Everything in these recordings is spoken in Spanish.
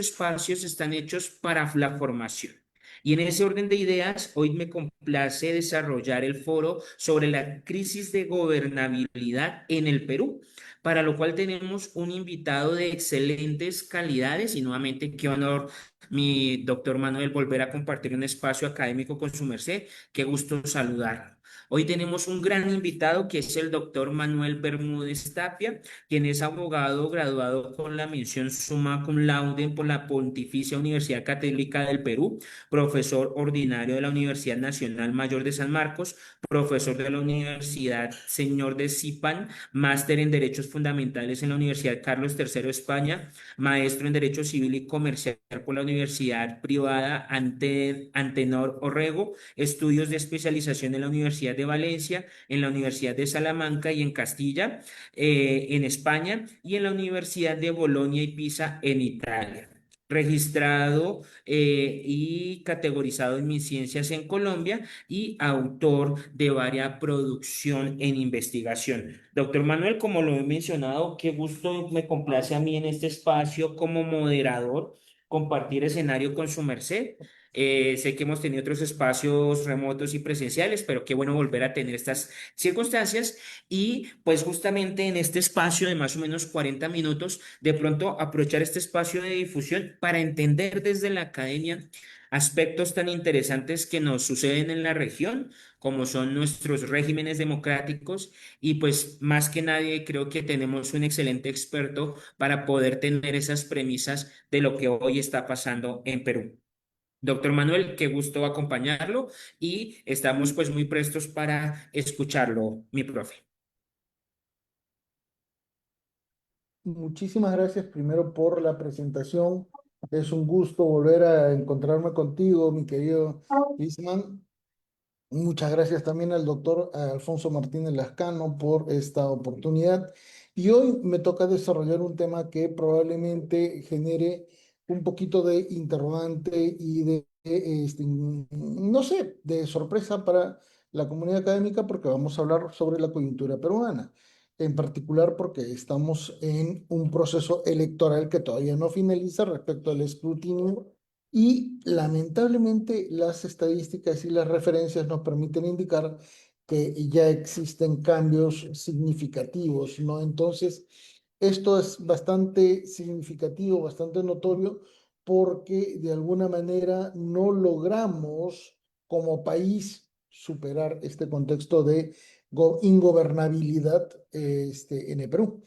espacios están hechos para la formación. Y en ese orden de ideas, hoy me complace desarrollar el foro sobre la crisis de gobernabilidad en el Perú, para lo cual tenemos un invitado de excelentes calidades y nuevamente qué honor, mi doctor Manuel, volver a compartir un espacio académico con su merced. Qué gusto saludarlo. Hoy tenemos un gran invitado que es el doctor Manuel Bermúdez Tapia, quien es abogado graduado con la mención summa cum laude por la Pontificia Universidad Católica del Perú, profesor ordinario de la Universidad Nacional Mayor de San Marcos, profesor de la Universidad Señor de Zipan, máster en Derechos Fundamentales en la Universidad Carlos III de España, maestro en Derecho Civil y Comercial por la Universidad Privada Antenor Orrego, estudios de especialización en la Universidad de Valencia, en la Universidad de Salamanca y en Castilla, en España, y en la Universidad de Bolonia y Pisa en Italia. Registrado y categorizado en mis ciencias en Colombia y autor de varias producción en investigación. Doctor Manuel, como lo he mencionado, qué gusto me complace a mí en este espacio como moderador compartir escenario con su merced. Sé que hemos tenido otros espacios remotos y presenciales, pero qué bueno volver a tener estas circunstancias y pues justamente en este espacio de más o menos 40 minutos, de pronto aprovechar este espacio de difusión para entender desde la academia aspectos tan interesantes que nos suceden en la región, como son nuestros regímenes democráticos y pues más que nadie creo que tenemos un excelente experto para poder tener esas premisas de lo que hoy está pasando en Perú. Doctor Manuel, qué gusto acompañarlo y estamos pues muy prestos para escucharlo, mi profe. Muchísimas gracias primero por la presentación. Es un gusto volver a encontrarme contigo, mi querido Isman. Muchas gracias también al doctor Alfonso Martínez Lascano por esta oportunidad. Y hoy me toca desarrollar un tema que probablemente genere un poquito de interrogante y no sé, de sorpresa para la comunidad académica porque vamos a hablar sobre la coyuntura peruana. En particular porque estamos en un proceso electoral que todavía no finaliza respecto al escrutinio y lamentablemente las estadísticas y las referencias nos permiten indicar que ya existen cambios significativos, ¿no? Entonces, esto es bastante significativo, bastante notorio, porque de alguna manera no logramos como país superar este contexto de ingobernabilidad en el Perú.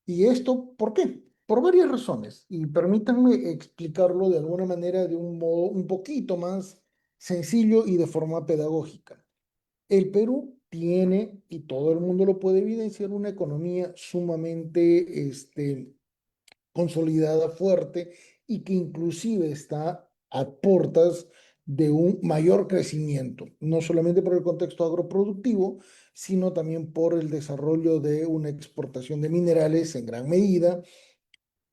¿Y esto por qué? Por varias razones. Y permítanme explicarlo de alguna manera de un modo un poquito más sencillo y de forma pedagógica. El Perú tiene, y todo el mundo lo puede evidenciar, una economía sumamente consolidada, fuerte, y que inclusive está a puertas de un mayor crecimiento, no solamente por el contexto agroproductivo, sino también por el desarrollo de una exportación de minerales en gran medida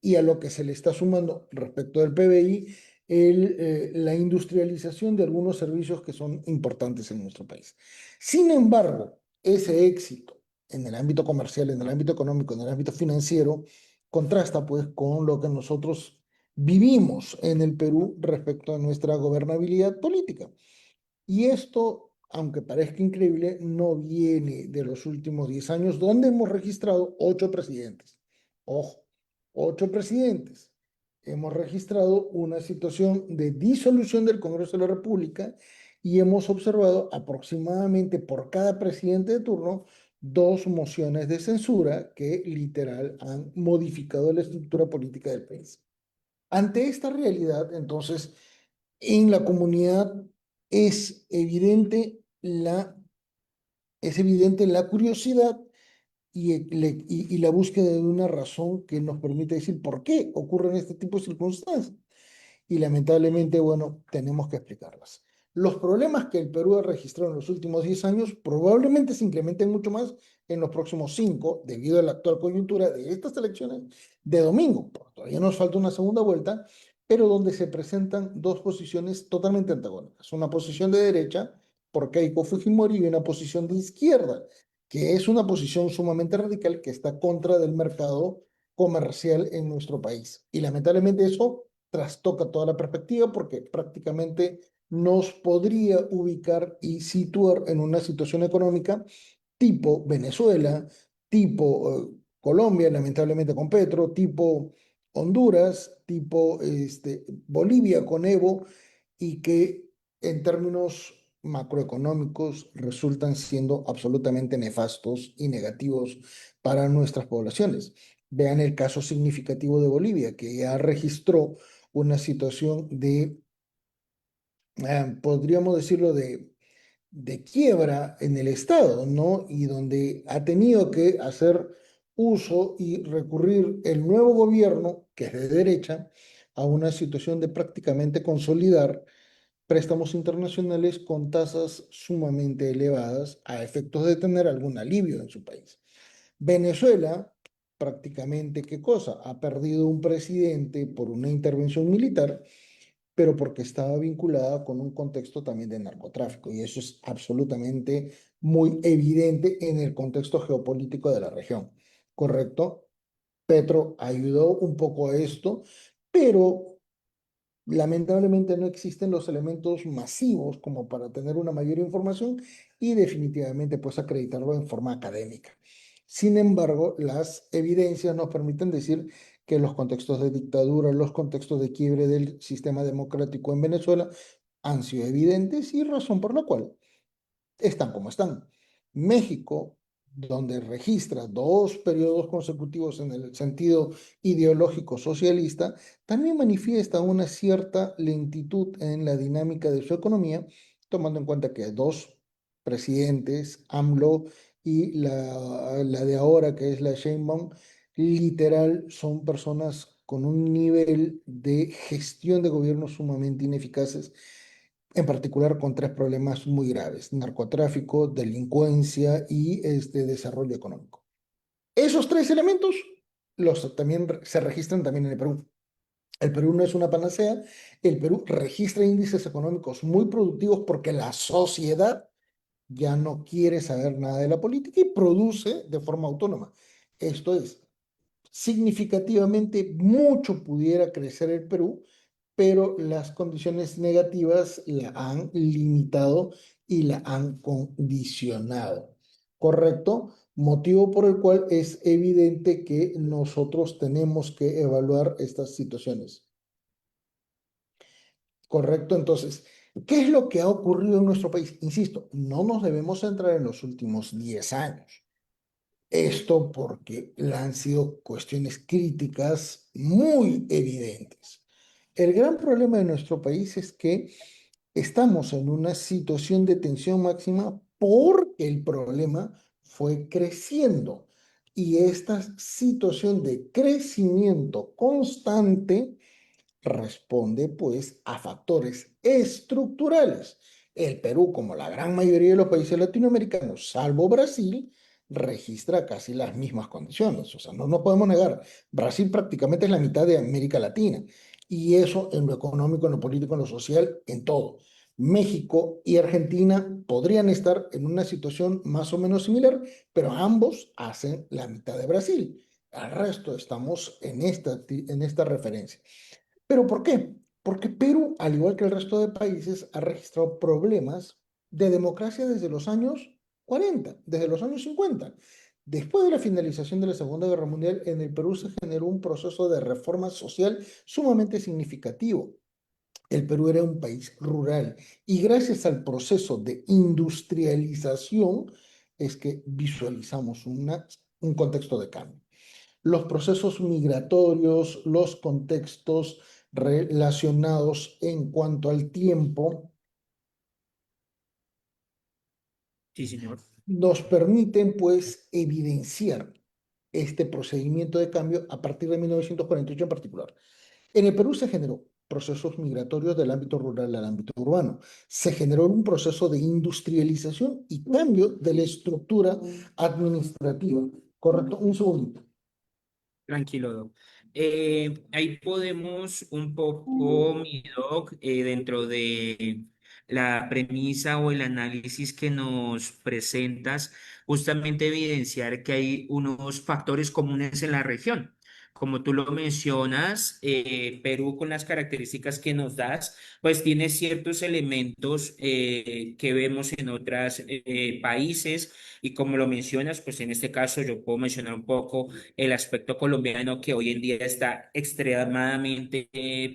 y a lo que se le está sumando respecto del PBI, la industrialización de algunos servicios que son importantes en nuestro país. Sin embargo, ese éxito en el ámbito comercial, en el ámbito económico, en el ámbito financiero, contrasta pues con lo que nosotros vivimos en el Perú respecto a nuestra gobernabilidad política. Y esto, aunque parezca increíble, no viene de los últimos 10 años, donde hemos registrado 8 presidentes. Ojo, 8 presidentes. Hemos registrado una situación de disolución del Congreso de la República y hemos observado aproximadamente por cada presidente de turno 2 mociones de censura que literal han modificado la estructura política del país. Ante esta realidad, entonces, en la comunidad es evidente es evidente la curiosidad y la búsqueda de una razón que nos permite decir por qué ocurren este tipo de circunstancias. Y lamentablemente, bueno, tenemos que explicarlas. Los problemas que el Perú ha registrado en los últimos 10 años probablemente se incrementen mucho más en los próximos 5 debido a la actual coyuntura de estas elecciones de domingo. Porque todavía nos falta una segunda vuelta, pero donde se presentan dos posiciones totalmente antagónicas. Una posición de derecha por Keiko Fujimori y una posición de izquierda, que es una posición sumamente radical que está contra del mercado comercial en nuestro país. Y lamentablemente eso trastoca toda la perspectiva porque prácticamente nos podría ubicar y situar en una situación económica tipo Venezuela, tipo Colombia, lamentablemente con Petro, tipo Honduras, tipo Bolivia con Evo, y que en términos macroeconómicos resultan siendo absolutamente nefastos y negativos para nuestras poblaciones. Vean el caso significativo de Bolivia, que ya registró una situación de, podríamos decirlo, de quiebra en el Estado, ¿no? Y donde ha tenido que hacer uso y recurrir el nuevo gobierno, que es de derecha, a una situación de prácticamente consolidar préstamos internacionales con tasas sumamente elevadas a efectos de tener algún alivio en su país. Venezuela, prácticamente, ¿qué cosa? Ha perdido un presidente por una intervención militar, pero porque estaba vinculada con un contexto también de narcotráfico. Y eso es absolutamente muy evidente en el contexto geopolítico de la región, ¿correcto? Petro ayudó un poco a esto, pero lamentablemente no existen los elementos masivos como para tener una mayor información y definitivamente pues acreditarlo en forma académica. Sin embargo, las evidencias nos permiten decir que los contextos de dictadura, los contextos de quiebre del sistema democrático en Venezuela han sido evidentes y razón por la cual están como están. México, donde registra dos periodos consecutivos en el sentido ideológico socialista, también manifiesta una cierta lentitud en la dinámica de su economía, tomando en cuenta que dos presidentes, AMLO y la de ahora, que es la Sheinbaum, literal son personas con un nivel de gestión de gobierno sumamente ineficaces, en particular con tres problemas muy graves: narcotráfico, delincuencia y desarrollo económico. Esos tres elementos también se registran también en el Perú. El Perú no es una panacea. El Perú registra índices económicos muy productivos porque la sociedad ya no quiere saber nada de la política y produce de forma autónoma. Esto es, significativamente mucho pudiera crecer el Perú, pero las condiciones negativas la han limitado y la han condicionado. ¿Correcto? Motivo por el cual es evidente que nosotros tenemos que evaluar estas situaciones. ¿Correcto? Entonces, ¿qué es lo que ha ocurrido en nuestro país? Insisto, no nos debemos centrar en los últimos 10 años. Esto porque han sido cuestiones críticas muy evidentes. El gran problema de nuestro país es que estamos en una situación de tensión máxima porque el problema fue creciendo. Y esta situación de crecimiento constante responde pues a factores estructurales. El Perú, como la gran mayoría de los países latinoamericanos, salvo Brasil, registra casi las mismas condiciones. O sea, no nos podemos negar, Brasil prácticamente es la mitad de América Latina. Y eso en lo económico, en lo político, en lo social, en todo. México y Argentina podrían estar en una situación más o menos similar, pero ambos hacen la mitad de Brasil. Al resto estamos en esta referencia. ¿Pero por qué? Porque Perú, al igual que el resto de países, ha registrado problemas de democracia desde los años 40, desde los años 50. Después de la finalización de la Segunda Guerra Mundial, en el Perú se generó un proceso de reforma social sumamente significativo. El Perú era un país rural y gracias al proceso de industrialización es que visualizamos un contexto de cambio. Los procesos migratorios, los contextos relacionados en cuanto al tiempo, Sí, señor. nos permiten pues evidenciar este procedimiento de cambio a partir de 1948 en particular. En el Perú se generó procesos migratorios del ámbito rural al ámbito urbano. Se generó un proceso de industrialización y cambio de la estructura administrativa. Correcto, un segundo. Tranquilo, Doc. Ahí podemos un poco, mi Doc, dentro de la premisa o el análisis que nos presentas, justamente evidenciar que hay unos factores comunes en la región. Como tú lo mencionas, Perú con las características que nos das, pues tiene ciertos elementos que vemos en otros países y como lo mencionas, pues en este caso yo puedo mencionar un poco el aspecto colombiano que hoy en día está extremadamente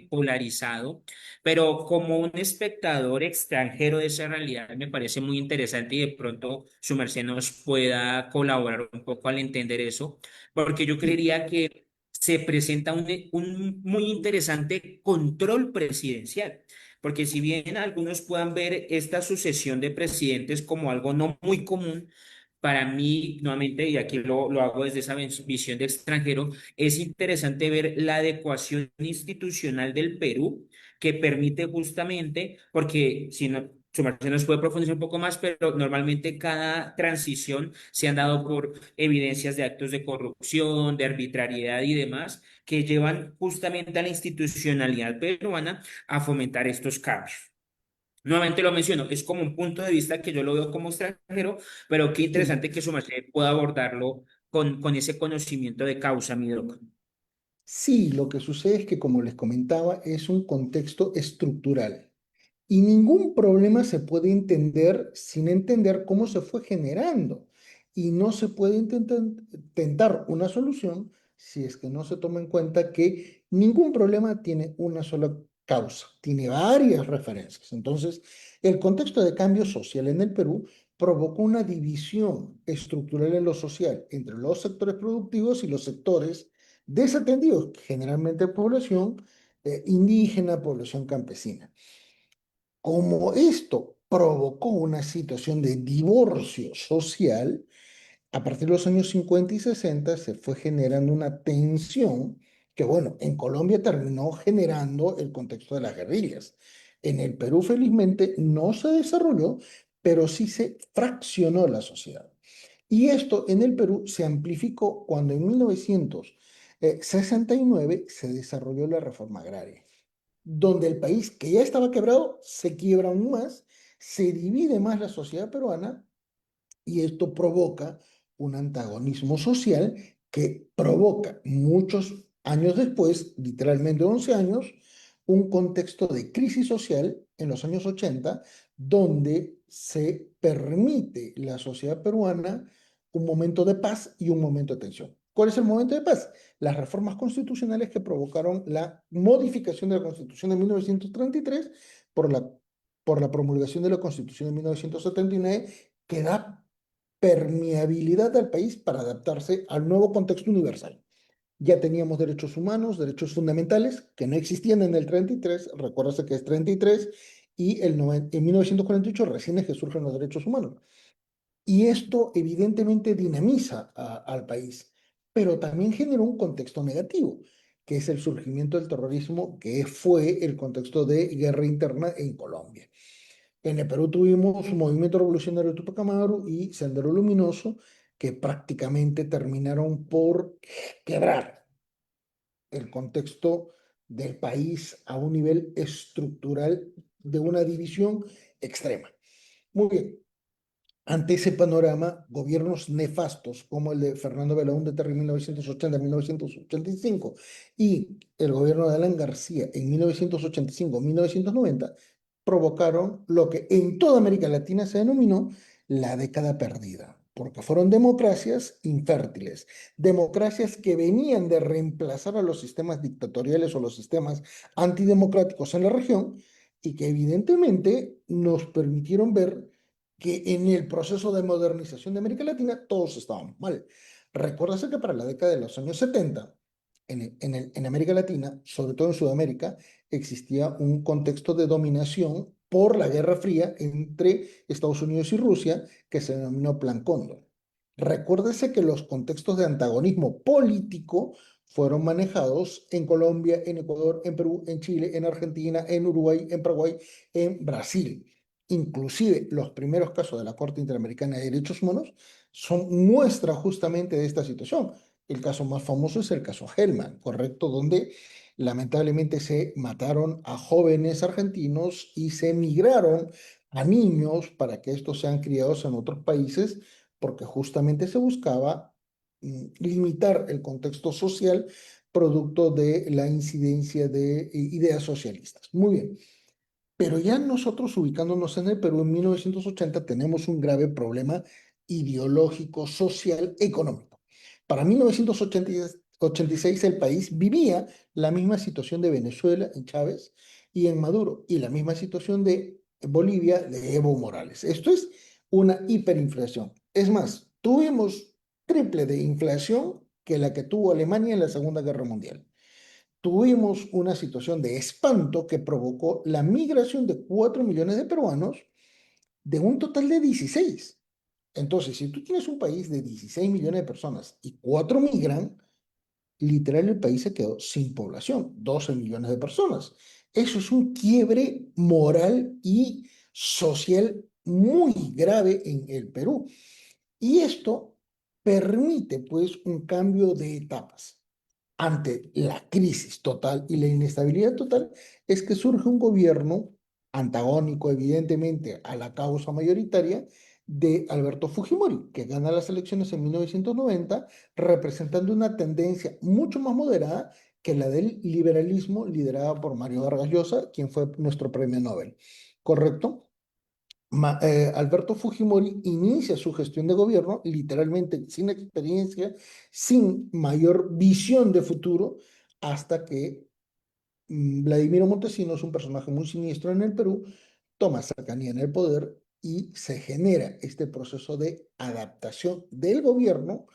polarizado, pero como un espectador extranjero de esa realidad me parece muy interesante y de pronto su merced nos pueda colaborar un poco al entender eso, porque yo Sí, creería que se presenta un muy interesante control presidencial. Porque si bien algunos puedan ver esta sucesión de presidentes como algo no muy común, para mí, nuevamente, y aquí lo hago desde esa visión de extranjero, es interesante ver la adecuación institucional del Perú que permite justamente, porque si no, su merced nos puede profundizar un poco más, pero normalmente cada transición se han dado por evidencias de actos de corrupción, de arbitrariedad y demás, que llevan justamente a la institucionalidad peruana a fomentar estos cambios. Nuevamente lo menciono, es como un punto de vista que yo lo veo como extranjero, pero qué sí. interesante que su merced pueda abordarlo con ese conocimiento de causa, mi doc. Sí, lo que sucede es que, como les comentaba, es un contexto estructural. Y ningún problema se puede entender sin entender cómo se fue generando. Y no se puede intentar una solución si es que no se toma en cuenta que ningún problema tiene una sola causa, tiene varias referencias. Entonces, el contexto de cambio social en el Perú provocó una división estructural en lo social entre los sectores productivos y los sectores desatendidos, generalmente población indígena, población campesina. Como esto provocó una situación de divorcio social, a partir de los años 50 y 60 se fue generando una tensión que, bueno, en Colombia terminó generando el contexto de las guerrillas. En el Perú, felizmente, no se desarrolló, pero sí se fraccionó la sociedad. Y esto en el Perú se amplificó cuando en 1969 se desarrolló la reforma agraria, donde el país que ya estaba quebrado se quiebra aún más, se divide más la sociedad peruana y esto provoca un antagonismo social que provoca muchos años después, literalmente 11 años, un contexto de crisis social en los años 80, donde se permite la sociedad peruana un momento de paz y un momento de tensión. ¿Cuál es el momento de paz? Las reformas constitucionales que provocaron la modificación de la Constitución de 1933 por por la promulgación de la Constitución de 1979, que da permeabilidad al país para adaptarse al nuevo contexto universal. Ya teníamos derechos humanos, derechos fundamentales, que no existían en el 33, recuérdase que es 33, y en 1948 recién es que surgen los derechos humanos. Y esto evidentemente dinamiza al país, pero también generó un contexto negativo, que es el surgimiento del terrorismo, que fue el contexto de guerra interna en Colombia. En el Perú tuvimos Movimiento Revolucionario Tupac Amaru y Sendero Luminoso, que prácticamente terminaron por quebrar el contexto del país a un nivel estructural de una división extrema. Muy bien, ante ese panorama, gobiernos nefastos como el de Fernando Belaúnde Terry en 1980-1985 y el gobierno de Alan García en 1985-1990 provocaron lo que en toda América Latina se denominó la década perdida, porque fueron democracias infértiles, democracias que venían de reemplazar a los sistemas dictatoriales o los sistemas antidemocráticos en la región y que evidentemente nos permitieron ver que en el proceso de modernización de América Latina todos estaban mal. Recuérdase que para la década de los años 70, en América Latina, sobre todo en Sudamérica, existía un contexto de dominación por la Guerra Fría entre Estados Unidos y Rusia que se denominó Plan Cóndor. Recuérdese que los contextos de antagonismo político fueron manejados en Colombia, en Ecuador, en Perú, en Chile, en Argentina, en Uruguay, en Paraguay, en Brasil. Inclusive los primeros casos de la Corte Interamericana de Derechos Humanos son muestra justamente de esta situación. El caso más famoso es el caso Hellman, ¿correcto? Donde lamentablemente se mataron a jóvenes argentinos y se emigraron a niños para que estos sean criados en otros países, porque justamente se buscaba limitar el contexto social producto de la incidencia de ideas socialistas. Muy bien. Pero ya nosotros ubicándonos en el Perú en 1980 tenemos un grave problema ideológico, social, económico. Para 1986 el país vivía la misma situación de Venezuela en Chávez y en Maduro y la misma situación de Bolivia de Evo Morales. Esto es una hiperinflación. Es más, tuvimos triple de inflación que la que tuvo Alemania en la Segunda Guerra Mundial. Tuvimos una situación de espanto que provocó la migración de 4 millones de peruanos de un total de 16. Entonces, si tú tienes un país de 16 millones de personas y 4 migran, literal el país se quedó sin población, 12 millones de personas. Eso es un quiebre moral y social muy grave en el Perú. Y esto permite pues un cambio de etapas ante la crisis total y la inestabilidad total, es que surge un gobierno antagónico, evidentemente, a la causa mayoritaria de Alberto Fujimori, que gana las elecciones en 1990, representando una tendencia mucho más moderada que la del liberalismo liderada por Mario Vargas Llosa, quien fue nuestro premio Nobel. ¿Correcto? Alberto Fujimori inicia su gestión de gobierno literalmente sin experiencia, sin mayor visión de futuro, hasta que Vladimiro Montesinos, un personaje muy siniestro en el Perú, toma cercanía en el poder y se genera este proceso de adaptación del gobierno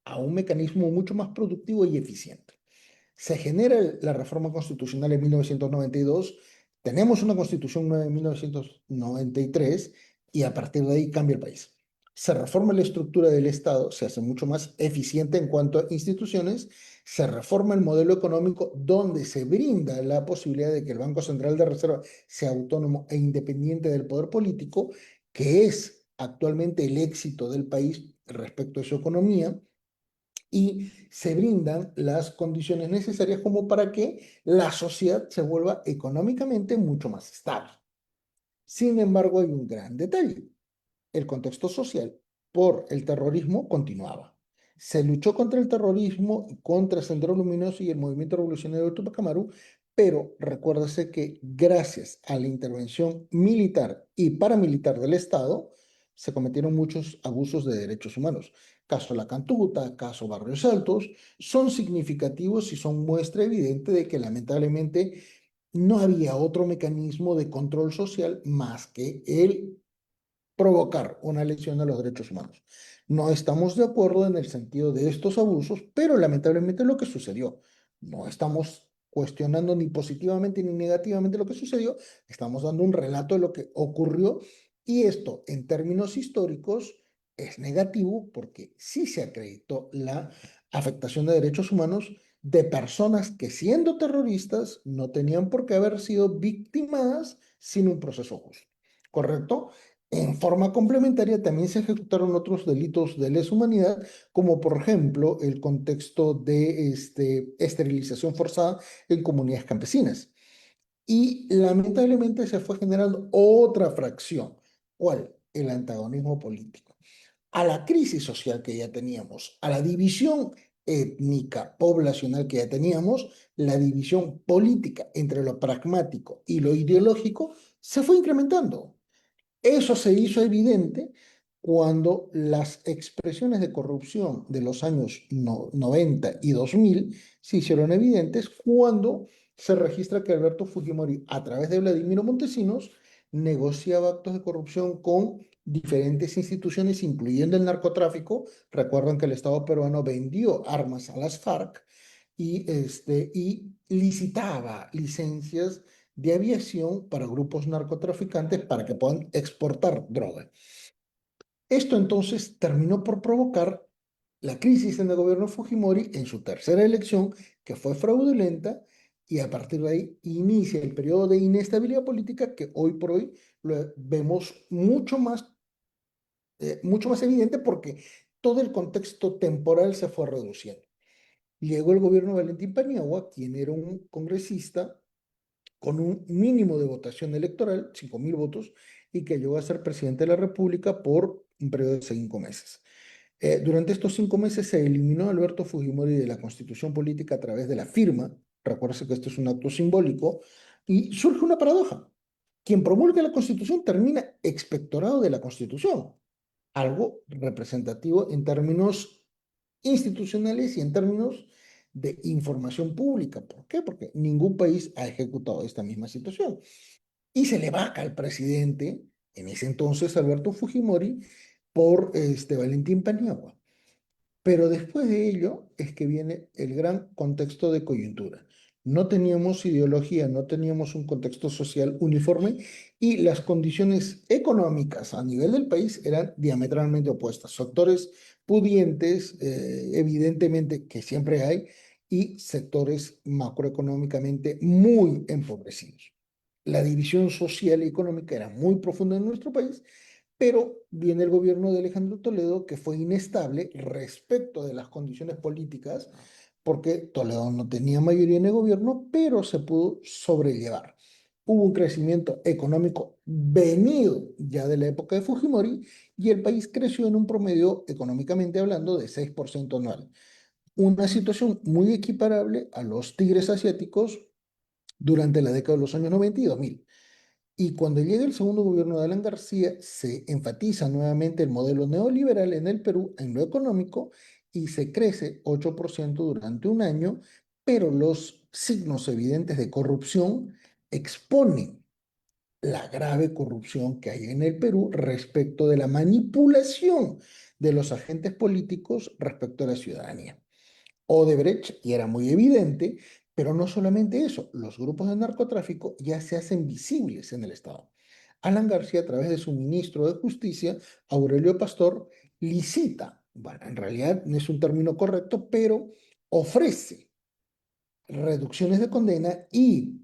a un mecanismo mucho más productivo y eficiente. Se genera la reforma constitucional en 1992, tenemos una constitución nueva en 1993 y a partir de ahí cambia el país. Se reforma la estructura del Estado, se hace mucho más eficiente en cuanto a instituciones, se reforma el modelo económico donde se brinda la posibilidad de que el Banco Central de Reserva sea autónomo e independiente del poder político, que es actualmente el éxito del país respecto a su economía y se brindan las condiciones necesarias como para que la sociedad se vuelva económicamente mucho más estable. Sin embargo, hay un gran detalle. El contexto social por el terrorismo continuaba. Se luchó contra el terrorismo, contra Sendero Luminoso y el movimiento revolucionario de Tupac Amaru, pero recuérdase que gracias a la intervención militar y paramilitar del Estado, se cometieron muchos abusos de derechos humanos. Caso La Cantuta, caso Barrios Altos, son significativos y son muestra evidente de que lamentablemente no había otro mecanismo de control social más que el provocar una lesión a los derechos humanos. No estamos de acuerdo en el sentido de estos abusos, pero lamentablemente lo que sucedió. No estamos cuestionando ni positivamente ni negativamente lo que sucedió, estamos dando un relato de lo que ocurrió y esto en términos históricos es negativo porque sí se acreditó la afectación de derechos humanos de personas que siendo terroristas no tenían por qué haber sido victimadas sin un proceso justo. ¿Correcto? En forma complementaria también se ejecutaron otros delitos de lesa humanidad, como por ejemplo el contexto de esterilización forzada en comunidades campesinas. Y lamentablemente se fue generando otra fracción. ¿Cuál? El antagonismo político. A la crisis social que ya teníamos, a la división étnica, poblacional que ya teníamos, la división política entre lo pragmático y lo ideológico se fue incrementando. Eso se hizo evidente cuando las expresiones de corrupción de los años 90 y 2000 se hicieron evidentes cuando se registra que Alberto Fujimori, a través de Vladimiro Montesinos, negociaba actos de corrupción con diferentes instituciones, incluyendo el narcotráfico. Recuerdan que el Estado peruano vendió armas a las FARC y licitaba licencias de aviación para grupos narcotraficantes para que puedan exportar droga. Esto entonces terminó por provocar la crisis en el gobierno de Fujimori en su tercera elección, que fue fraudulenta, y a partir de ahí inicia el periodo de inestabilidad política que hoy por hoy lo vemos mucho más evidente porque todo el contexto temporal se fue reduciendo. Llegó el gobierno de Valentín Paniagua, quien era un congresista con un mínimo de votación electoral, 5.000 votos, y que llegó a ser presidente de la República por un periodo de 5 meses. Durante estos 5 meses se eliminó a Alberto Fujimori de la constitución política a través de la firma. Recuerda que esto es un acto simbólico y surge una paradoja. Quien promulga la constitución termina expectorado de la constitución, algo representativo en términos institucionales y en términos de información pública. ¿Por qué? Porque ningún país ha ejecutado esta misma situación. Y se le vaca al presidente, en ese entonces Alberto Fujimori, por Valentín Paniagua. Pero después de ello es que viene el gran contexto de coyuntura. No teníamos ideología, no teníamos un contexto social uniforme y las condiciones económicas a nivel del país eran diametralmente opuestas. Sectores pudientes, evidentemente que siempre hay, y sectores macroeconómicamente muy empobrecidos. La división social y económica era muy profunda en nuestro país, pero viene el gobierno de Alejandro Toledo que fue inestable respecto de las condiciones políticas, porque Toledo no tenía mayoría en el gobierno, pero se pudo sobrellevar. Hubo un crecimiento económico venido ya de la época de Fujimori y el país creció en un promedio, económicamente hablando, de 6% anual. Una situación muy equiparable a los tigres asiáticos durante la década de los años 90 y 2000. Y cuando llega el segundo gobierno de Alan García, se enfatiza nuevamente el modelo neoliberal en el Perú en lo económico y se crece 8% durante un año, pero los signos evidentes de corrupción exponen la grave corrupción que hay en el Perú respecto de la manipulación de los agentes políticos respecto a la ciudadanía. Odebrecht, y era muy evidente, pero no solamente eso, los grupos de narcotráfico ya se hacen visibles en el Estado. Alan García, a través de su ministro de Justicia, Aurelio Pastor, licita, bueno, en realidad no es un término correcto, pero ofrece reducciones de condena y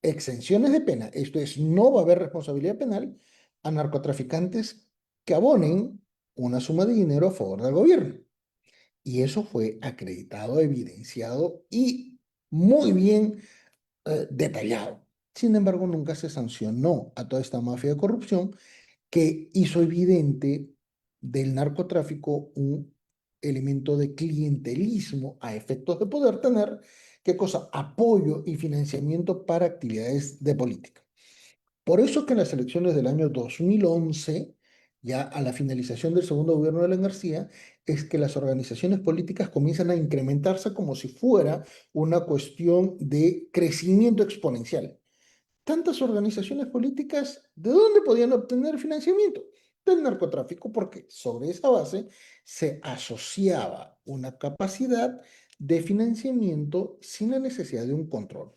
exenciones de pena, esto es, no va a haber responsabilidad penal a narcotraficantes que abonen una suma de dinero a favor del gobierno. Y eso fue acreditado, evidenciado y muy bien detallado. Sin embargo, nunca se sancionó a toda esta mafia de corrupción que hizo evidente del narcotráfico un elemento de clientelismo a efectos de poder tener, ¿qué cosa? Apoyo y financiamiento para actividades de política. Por eso que en las elecciones del año 2011, ya a la finalización del segundo gobierno de Alan García, es que las organizaciones políticas comienzan a incrementarse como si fuera una cuestión de crecimiento exponencial. Tantas organizaciones políticas, ¿de dónde podían obtener financiamiento? Del narcotráfico, porque sobre esa base se asociaba una capacidad de financiamiento sin la necesidad de un control.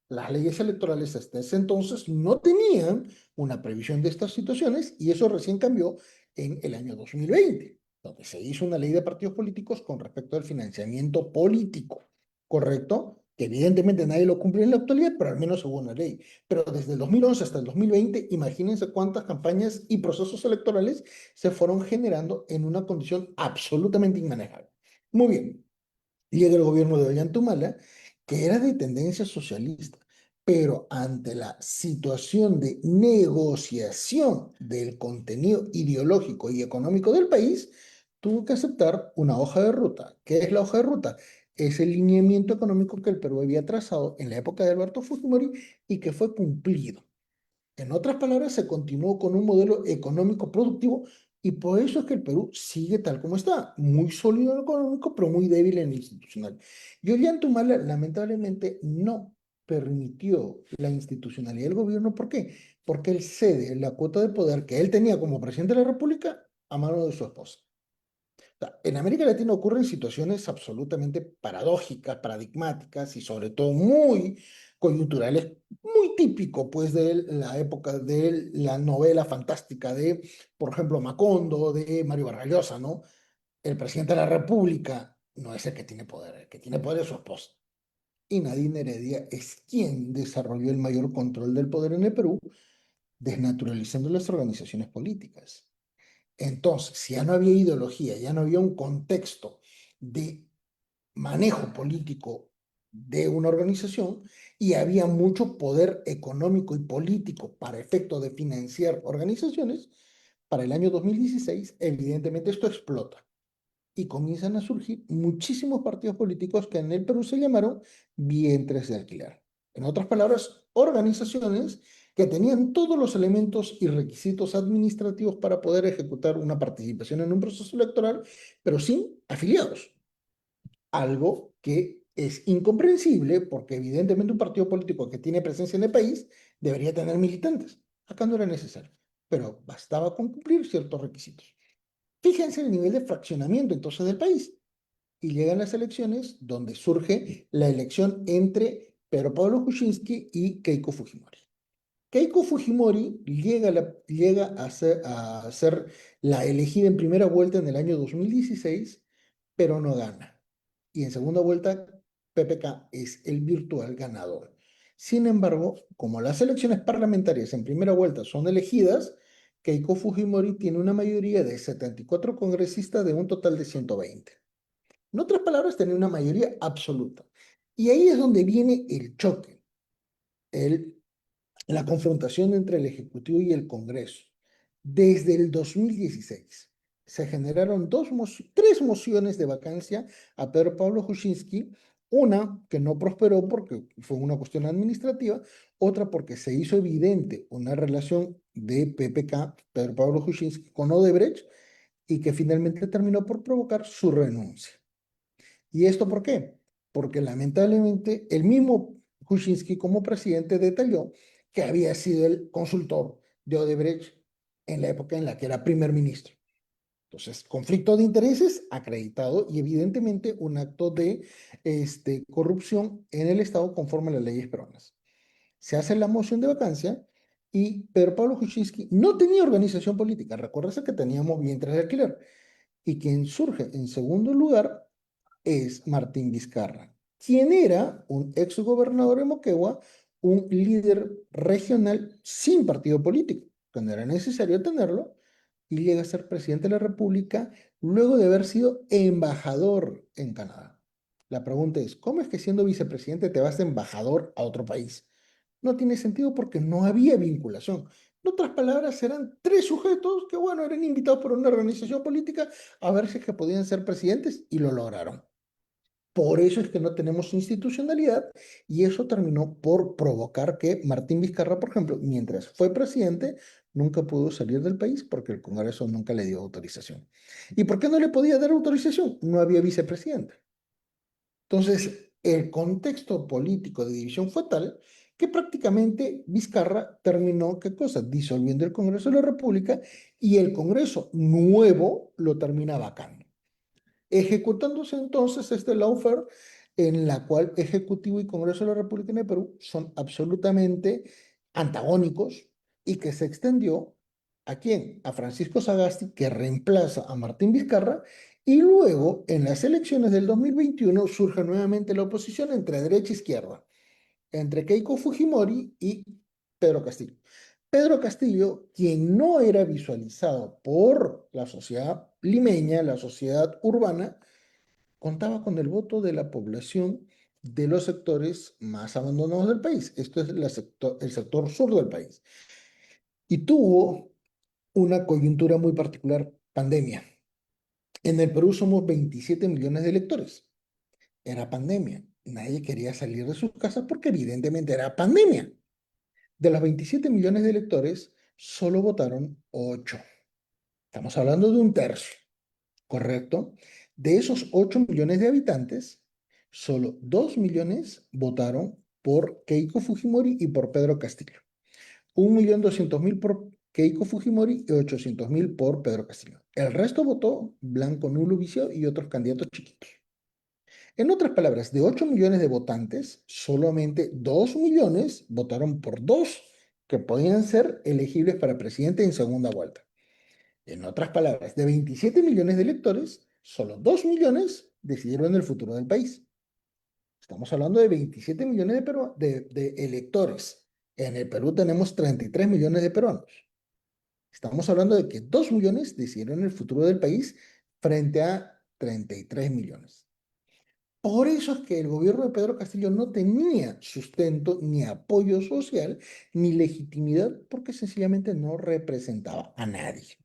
Las leyes electorales hasta ese entonces no tenían una previsión de estas situaciones y eso recién cambió en el año 2020, donde se hizo una ley de partidos políticos con respecto al financiamiento político, ¿correcto? Que evidentemente nadie lo cumple en la actualidad, pero al menos hubo una ley. Pero desde el 2011 hasta el 2020, imagínense cuántas campañas y procesos electorales se fueron generando en una condición absolutamente inmanejable. Muy bien, llega el gobierno de Ollantumala, que era de tendencia socialista, pero ante la situación de negociación del contenido ideológico y económico del país, tuvo que aceptar una hoja de ruta. ¿Qué es la hoja de ruta? Es el lineamiento económico que el Perú había trazado en la época de Alberto Fujimori y que fue cumplido. En otras palabras, se continuó con un modelo económico productivo y por eso es que el Perú sigue tal como está, muy sólido en lo económico, pero muy débil en lo institucional. Y Ollanta lamentablemente no permitió la institucionalidad del gobierno. ¿Por qué? Porque él cede la cuota de poder que él tenía como presidente de la República a mano de su esposa. Sea, en América Latina ocurren situaciones absolutamente paradójicas, paradigmáticas y sobre todo muy coyunturales, muy típico pues de la época de la novela fantástica de, por ejemplo, Macondo, de Mario Vargas Llosa, ¿no? El presidente de la República no es el que tiene poder es su esposa. Y Nadine Heredia es quien desarrolló el mayor control del poder en el Perú, desnaturalizando las organizaciones políticas. Entonces, si ya no había ideología, ya no había un contexto de manejo político de una organización y había mucho poder económico y político para efecto de financiar organizaciones, para el año 2016, evidentemente esto explota. y comienzan a surgir muchísimos partidos políticos que en el Perú se llamaron vientres de alquiler. En otras palabras, organizaciones que tenían todos los elementos y requisitos administrativos para poder ejecutar una participación en un proceso electoral, pero sin afiliados. Algo que es incomprensible porque evidentemente un partido político que tiene presencia en el país debería tener militantes. Acá no era necesario, pero bastaba con cumplir ciertos requisitos. Fíjense el nivel de fraccionamiento entonces del país. Y llegan las elecciones donde surge la elección entre Pedro Pablo Kuczynski y Keiko Fujimori. Keiko Fujimori llega a ser la elegida en primera vuelta en el año 2016, pero no gana. Y en segunda vuelta, PPK es el virtual ganador. Sin embargo, como las elecciones parlamentarias en primera vuelta son elegidas, Keiko Fujimori tiene una mayoría de 74 congresistas de un total de 120. En otras palabras, tenía una mayoría absoluta. Y ahí es donde viene el choque, el la confrontación entre el Ejecutivo y el Congreso. Desde el 2016 se generaron tres mociones de vacancia a Pedro Pablo Kuczynski, una que no prosperó porque fue una cuestión administrativa, otra porque se hizo evidente una relación de PPK, Pedro Pablo Kuczynski, con Odebrecht y que finalmente terminó por provocar su renuncia. ¿Y esto por qué? Porque lamentablemente el mismo Kuczynski como presidente detalló que había sido el consultor de Odebrecht en la época en la que era primer ministro. Entonces, conflicto de intereses acreditado y evidentemente un acto de corrupción en el Estado conforme a las leyes peruanas. Se hace la moción de vacancia y Pedro Pablo Kuczynski no tenía organización política. Recuérdese que teníamos vientres de alquiler. Y quien surge en segundo lugar es Martín Vizcarra, quien era un exgobernador de Moquegua, un líder regional sin partido político, cuando era necesario tenerlo, y llega a ser presidente de la República luego de haber sido embajador en Canadá. La pregunta es, ¿cómo es que siendo vicepresidente te vas de embajador a otro país? No tiene sentido porque no había vinculación. En otras palabras, eran tres sujetos que, bueno, eran invitados por una organización política a ver si es que podían ser presidentes y lo lograron. Por eso es que no tenemos institucionalidad y eso terminó por provocar que Martín Vizcarra, por ejemplo, mientras fue presidente, nunca pudo salir del país porque el Congreso nunca le dio autorización. ¿Y por qué no le podía dar autorización? No había vicepresidente. Entonces, el contexto político de división fue tal que prácticamente Vizcarra terminó, ¿qué cosa? Disolviendo el Congreso de la República y el Congreso nuevo lo termina vacando. Ejecutándose entonces este lawfare en la cual Ejecutivo y Congreso de la República de Perú son absolutamente antagónicos y que se extendió ¿a quién? A Francisco Sagasti, que reemplaza a Martín Vizcarra, y luego en las elecciones del 2021 surge nuevamente la oposición entre derecha e izquierda, entre Keiko Fujimori y Pedro Castillo. Pedro Castillo, quien no era visualizado por la sociedad limeña, la sociedad urbana, contaba con el voto de la población de los sectores más abandonados del país. Esto es el sector sur del país. Y tuvo una coyuntura muy particular, pandemia. En el Perú somos 27 millones de electores. Era pandemia. Nadie quería salir de sus casas porque evidentemente era pandemia. De los 27 millones de electores, solo votaron 8. Estamos hablando de un tercio, ¿correcto? De esos 8 millones de habitantes, solo 2 millones votaron por Keiko Fujimori y por Pedro Castillo. 1.200.000 por Keiko Fujimori y 800.000 por Pedro Castillo. El resto votó blanco, nulo, vicio y otros candidatos chiquitos. En otras palabras, de 8 millones de votantes, solamente 2 millones votaron por dos que podían ser elegibles para presidente en segunda vuelta. En otras palabras, de 27 millones de electores, solo 2 millones decidieron el futuro del país. Estamos hablando de 27 millones de electores. En el Perú tenemos 33 millones de peruanos. Estamos hablando de que 2 millones decidieron el futuro del país frente a 33 millones. Por eso es que el gobierno de Pedro Castillo no tenía sustento ni apoyo social ni legitimidad porque sencillamente no representaba a nadie.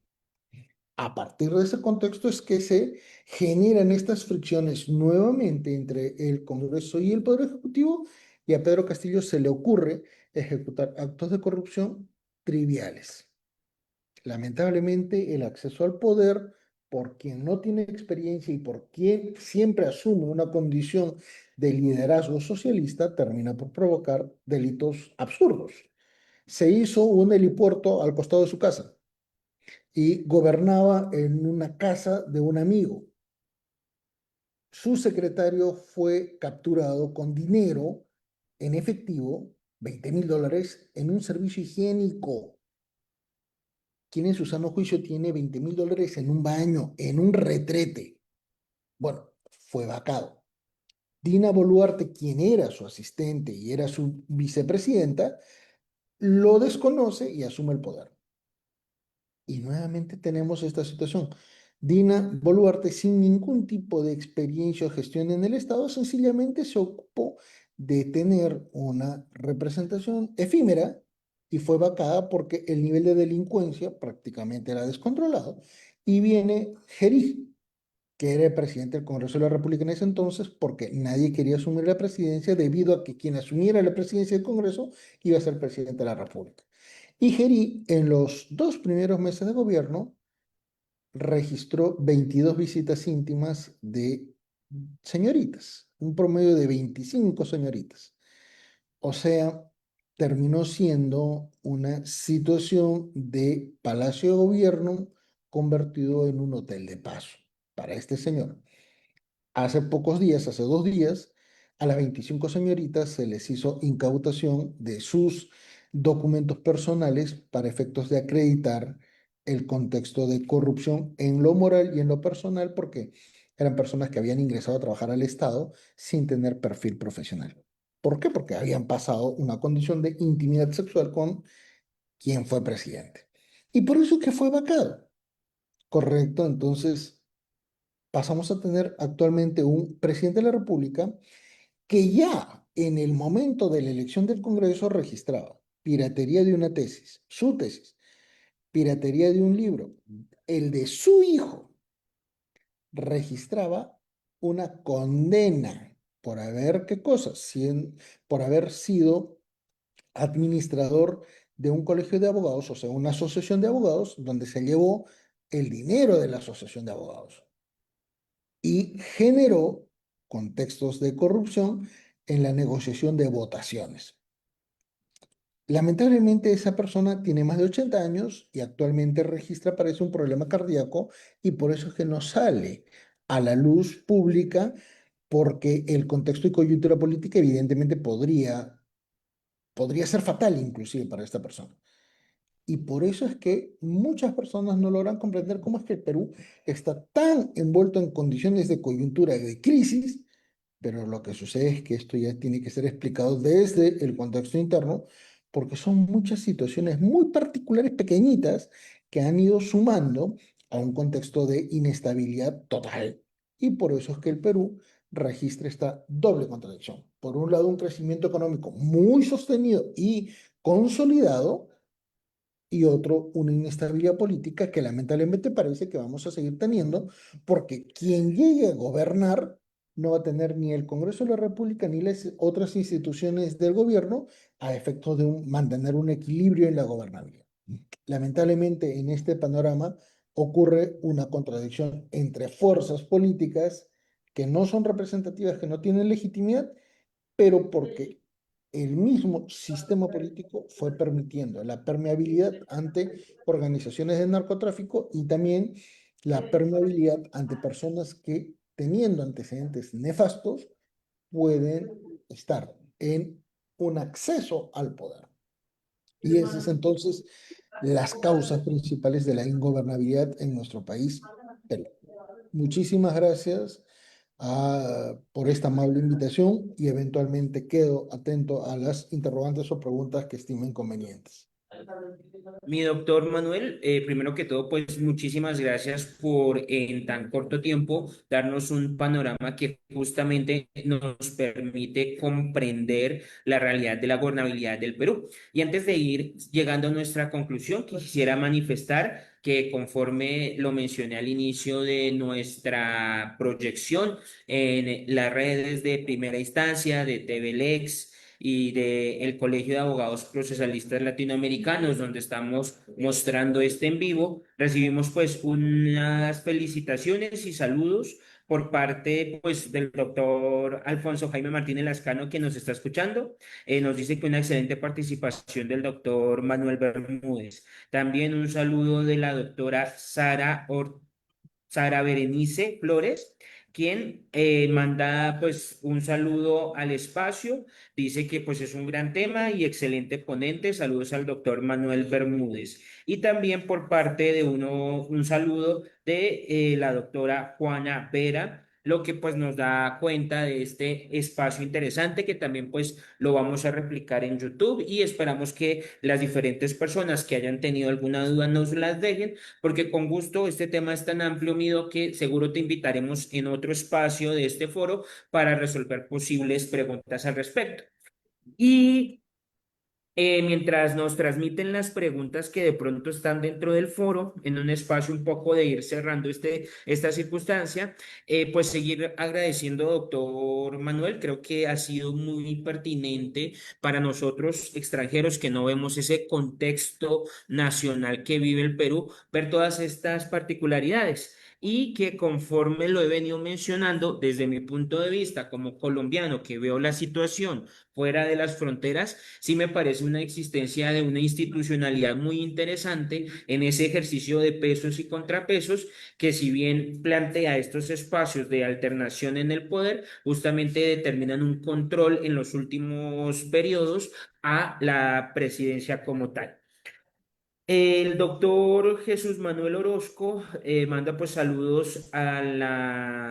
A partir de ese contexto es que se generan estas fricciones nuevamente entre el Congreso y el Poder Ejecutivo, y a Pedro Castillo se le ocurre ejecutar actos de corrupción triviales. Lamentablemente, el acceso al poder, por quien no tiene experiencia y por quien siempre asume una condición de liderazgo socialista, termina por provocar delitos absurdos. Se hizo un helipuerto al costado de su casa y gobernaba en una casa de un amigo. Su secretario fue capturado con dinero en efectivo, $20,000, en un servicio higiénico. ¿Quién en su sano juicio tiene $20,000 en un baño, en un retrete? Bueno, fue vacado. Dina Boluarte, quien era su asistente y era su vicepresidenta, lo desconoce y asume el poder. Y nuevamente tenemos esta situación. Dina Boluarte, sin ningún tipo de experiencia o gestión en el Estado, sencillamente se ocupó de tener una representación efímera y fue vacada porque el nivel de delincuencia prácticamente era descontrolado. Y viene Gerí, que era el presidente del Congreso de la República en ese entonces, porque nadie quería asumir la presidencia debido a que quien asumiera la presidencia del Congreso iba a ser presidente de la República. Y Gerí, en los 2 primeros meses de gobierno, registró 22 visitas íntimas de señoritas, un promedio de 25 señoritas. O sea, terminó siendo una situación de Palacio de Gobierno convertido en un hotel de paso para este señor. Hace pocos días, hace 2 días, a las 25 señoritas se les hizo incautación de sus documentos personales para efectos de acreditar el contexto de corrupción en lo moral y en lo personal, porque eran personas que habían ingresado a trabajar al Estado sin tener perfil profesional. ¿Por qué? Porque habían pasado una condición de intimidad sexual con quien fue presidente. Y por eso es que fue vacado. Correcto, entonces pasamos a tener actualmente un presidente de la República que ya en el momento de la elección del Congreso registraba piratería de una tesis, su tesis, piratería de un libro, el de su hijo, registraba una condena por haber, ¿qué cosa? Por haber sido administrador de un colegio de abogados, o sea, una asociación de abogados, donde se llevó el dinero de la asociación de abogados y generó contextos de corrupción en la negociación de votaciones. Lamentablemente esa persona tiene más de 80 años y actualmente registra, parece, un problema cardíaco, y por eso es que no sale a la luz pública, porque el contexto y coyuntura política evidentemente podría ser fatal inclusive para esta persona. Y por eso es que muchas personas no logran comprender cómo es que el Perú está tan envuelto en condiciones de coyuntura y de crisis, pero lo que sucede es que esto ya tiene que ser explicado desde el contexto interno, porque son muchas situaciones muy particulares, pequeñitas, que han ido sumando a un contexto de inestabilidad total. Y por eso es que el Perú registra esta doble contradicción. Por un lado, un crecimiento económico muy sostenido y consolidado, y otro, una inestabilidad política que lamentablemente parece que vamos a seguir teniendo, porque quien llegue a gobernar no va a tener ni el Congreso de la República ni las otras instituciones del gobierno a efectos de mantener un equilibrio en la gobernabilidad. Lamentablemente, en este panorama ocurre una contradicción entre fuerzas políticas que no son representativas, que no tienen legitimidad, pero porque el mismo sistema político fue permitiendo la permeabilidad ante organizaciones de narcotráfico y también la permeabilidad ante personas que, teniendo antecedentes nefastos, pueden estar en un acceso al poder. Y esas es entonces las causas principales de la ingobernabilidad en nuestro país, Perú. Muchísimas gracias por esta amable invitación, y eventualmente quedo atento a las interrogantes o preguntas que estimen convenientes. Mi doctor Manuel, primero que todo, pues muchísimas gracias por en tan corto tiempo darnos un panorama que justamente nos permite comprender la realidad de la gobernabilidad del Perú. Y antes de ir llegando a nuestra conclusión, quisiera manifestar que conforme lo mencioné al inicio de nuestra proyección en las redes de primera instancia, de TVLex, y del Colegio de Abogados Procesalistas Latinoamericanos, donde estamos mostrando este en vivo. Recibimos pues unas felicitaciones y saludos por parte pues del doctor Alfonso Jaime Martínez Lascano que nos está escuchando. Nos dice que una excelente participación del doctor Manuel Bermúdez. También un saludo de la doctora Sara Berenice Flores, quien manda pues un saludo al espacio, dice que pues es un gran tema y excelente ponente, saludos al doctor Manuel Bermúdez. Y también por parte de un saludo de la doctora Juana Vera, lo que pues nos da cuenta de este espacio interesante que también pues lo vamos a replicar en YouTube y esperamos que las diferentes personas que hayan tenido alguna duda nos las dejen porque con gusto este tema es tan amplio, Mido, que seguro te invitaremos en otro espacio de este foro para resolver posibles preguntas al respecto. Y mientras nos transmiten las preguntas que de pronto están dentro del foro, en un espacio un poco de ir cerrando esta circunstancia, pues seguir agradeciendo, doctor Manuel, creo que ha sido muy pertinente para nosotros extranjeros que no vemos ese contexto nacional que vive el Perú, ver todas estas particularidades. Y que conforme lo he venido mencionando, desde mi punto de vista como colombiano que veo la situación fuera de las fronteras, sí me parece una existencia de una institucionalidad muy interesante en ese ejercicio de pesos y contrapesos que si bien plantea estos espacios de alternación en el poder, justamente determinan un control en los últimos periodos a la presidencia como tal. El doctor Jesús Manuel Orozco manda pues saludos al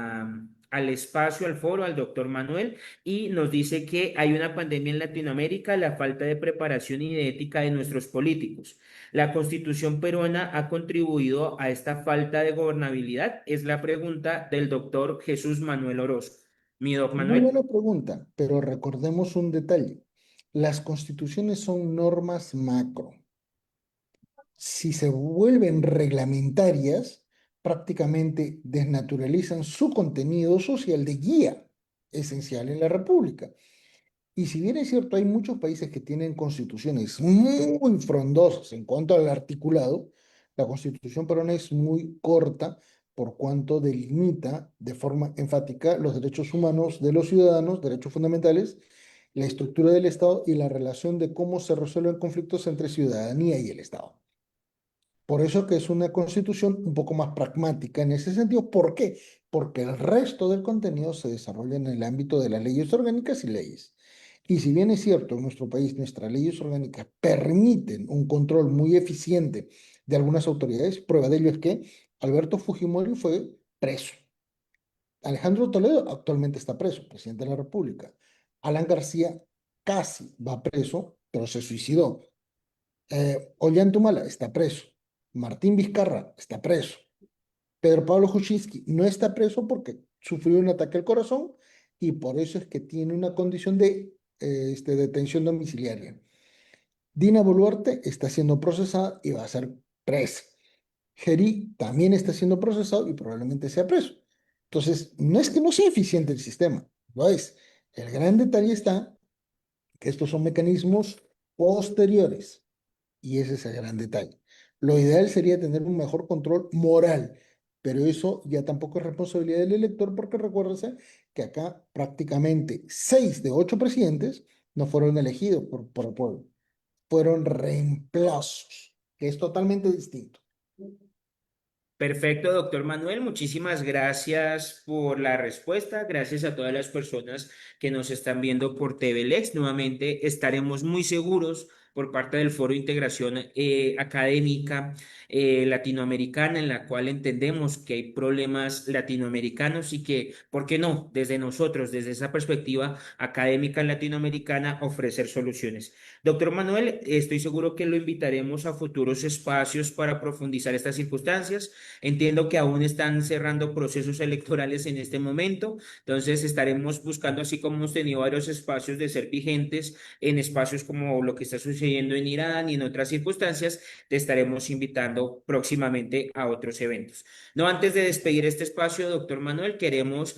espacio, al foro, al doctor Manuel y nos dice que hay una pandemia en Latinoamérica, la falta de preparación y de ética de nuestros políticos. ¿La constitución peruana ha contribuido a esta falta de gobernabilidad? Es la pregunta del doctor Jesús Manuel Orozco. Mi doc Muy Manuel. buena pregunta, pero recordemos un detalle. Las constituciones son normas macro. Si se vuelven reglamentarias, prácticamente desnaturalizan su contenido social de guía esencial en la República. Y si bien es cierto, hay muchos países que tienen constituciones muy frondosas en cuanto al articulado, la constitución peruana es muy corta por cuanto delimita de forma enfática los derechos humanos de los ciudadanos, derechos fundamentales, la estructura del Estado y la relación de cómo se resuelven conflictos entre ciudadanía y el Estado. Por eso que es una constitución un poco más pragmática en ese sentido. ¿Por qué? Porque el resto del contenido se desarrolla en el ámbito de las leyes orgánicas y leyes. Y si bien es cierto, en nuestro país nuestras leyes orgánicas permiten un control muy eficiente de algunas autoridades, prueba de ello es que Alberto Fujimori fue preso. Alejandro Toledo actualmente está preso, presidente de la República. Alan García casi va preso, pero se suicidó. Ollanta está preso. Martín Vizcarra está preso. Pedro Pablo Kuczynski no está preso porque sufrió un ataque al corazón y por eso es que tiene una condición de detención domiciliaria. Dina Boluarte está siendo procesada y va a ser presa. Geri también está siendo procesado y probablemente sea preso. Entonces, no es que no sea eficiente el sistema, lo es. El gran detalle está que estos son mecanismos posteriores. Y ese es el gran detalle. Lo ideal sería tener un mejor control moral, pero eso ya tampoco es responsabilidad del elector porque recuérdese que acá prácticamente 6 de 8 presidentes no fueron elegidos por el pueblo, fueron reemplazos, que es totalmente distinto. Perfecto, doctor Manuel. Muchísimas gracias por la respuesta. Gracias a todas las personas que nos están viendo por TVLex. Nuevamente estaremos muy seguros por parte del Foro de Integración Académica Latinoamericana, en la cual entendemos que hay problemas latinoamericanos y que, ¿por qué no? Desde nosotros, desde esa perspectiva académica latinoamericana, ofrecer soluciones. Doctor Manuel, estoy seguro que lo invitaremos a futuros espacios para profundizar estas circunstancias. Entiendo que aún están cerrando procesos electorales en este momento, entonces estaremos buscando, así como hemos tenido varios espacios de ser vigentes en espacios como lo que está sucediendo en Irán y en otras circunstancias, te estaremos invitando próximamente a otros eventos. No antes de despedir este espacio, doctor Manuel, queremos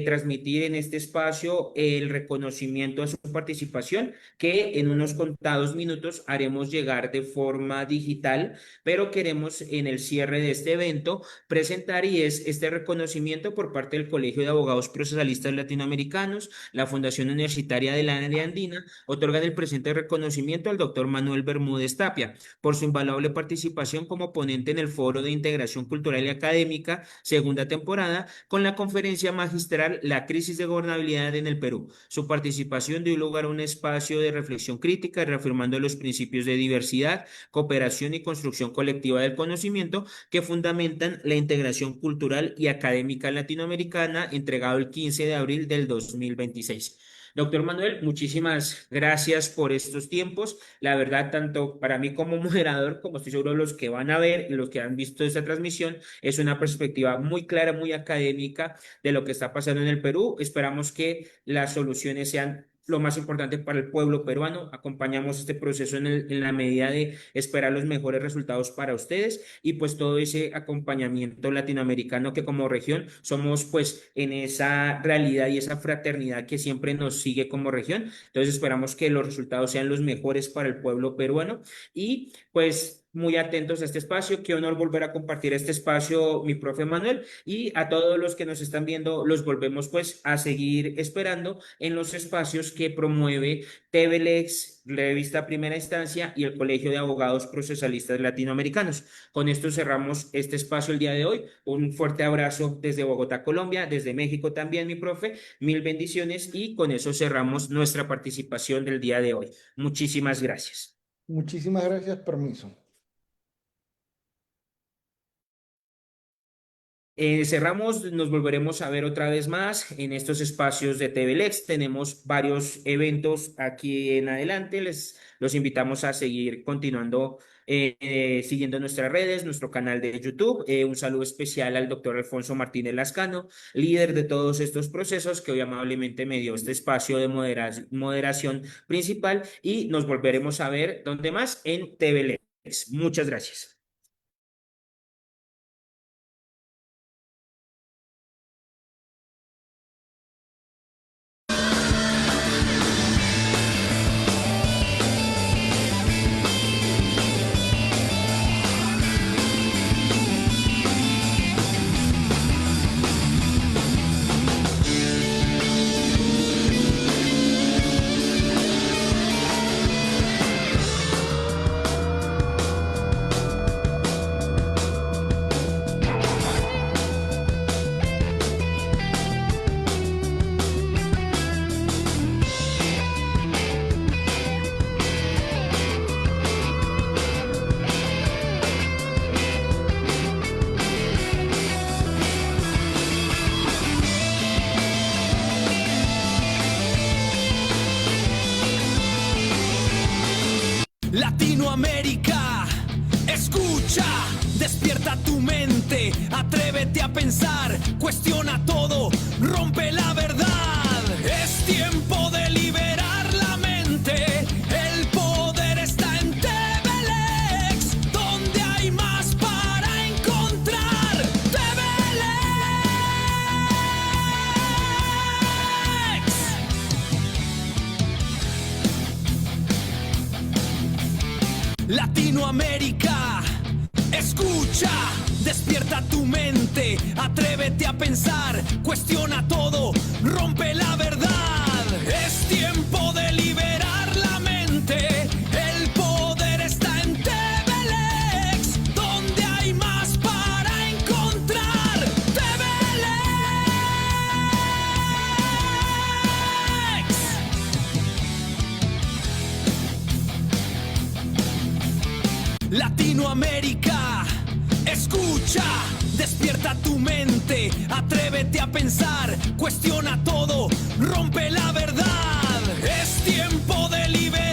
transmitir en este espacio el reconocimiento a su participación, que en unos contados minutos haremos llegar de forma digital, pero queremos en el cierre de este evento presentar y es este reconocimiento por parte del Colegio de Abogados Procesalistas Latinoamericanos, la Fundación Universitaria de la Área Andina, otorgan el presente reconocimiento al doctor Manuel Bermúdez Tapia por su invaluable participación como ponente en el Foro de Integración Cultural y Académica, segunda temporada, con la conferencia magistral La crisis de gobernabilidad en el Perú. Su participación dio lugar a un espacio de reflexión crítica, reafirmando los principios de diversidad, cooperación y construcción colectiva del conocimiento que fundamentan la integración cultural y académica latinoamericana, entregado el 15 de abril del 2026. Doctor Manuel, muchísimas gracias por estos tiempos. La verdad, tanto para mí como moderador, como estoy seguro los que van a ver y los que han visto esta transmisión, es una perspectiva muy clara, muy académica de lo que está pasando en el Perú. Esperamos que las soluciones sean lo más importante para el pueblo peruano. Acompañamos este proceso en la medida de esperar los mejores resultados para ustedes y pues todo ese acompañamiento latinoamericano que como región somos pues en esa realidad y esa fraternidad que siempre nos sigue como región. Entonces esperamos que los resultados sean los mejores para el pueblo peruano y pues muy atentos a este espacio. Qué honor volver a compartir este espacio, mi profe Manuel, y a todos los que nos están viendo, los volvemos pues a seguir esperando en los espacios que promueve TVLEX, Revista Primera Instancia y el Colegio de Abogados Procesalistas Latinoamericanos. Con esto cerramos este espacio el día de hoy. Un fuerte abrazo desde Bogotá, Colombia, desde México también, mi profe. Mil bendiciones y con eso cerramos nuestra participación del día de hoy. Muchísimas gracias. Muchísimas gracias, permiso. Cerramos, nos volveremos a ver otra vez más en estos espacios de TVLEX. Tenemos varios eventos aquí en adelante. Les los invitamos a seguir continuando siguiendo nuestras redes, nuestro canal de YouTube. Un saludo especial al doctor Alfonso Martínez Lascano, líder de todos estos procesos, que hoy amablemente me dio este espacio de moderación principal y nos volveremos a ver donde más en TVLEX. Muchas gracias. Latinoamérica, escucha, despierta tu mente, atrévete a pensar, cuestiona todo, rompe la verdad. Es tiempo de liberar la mente, el poder está en TVLEX, donde hay más para encontrar. TVLEX. Latinoamérica, escucha, despierta tu mente, atrévete a pensar, cuestiona todo, rompe la verdad. Es tiempo de liberar la mente, el poder está en TVLEX, donde hay más para encontrar. TVLEX. Latinoamérica, escucha, despierta tu mente, atrévete a pensar, cuestiona todo, rompe la verdad. Es tiempo de liberar.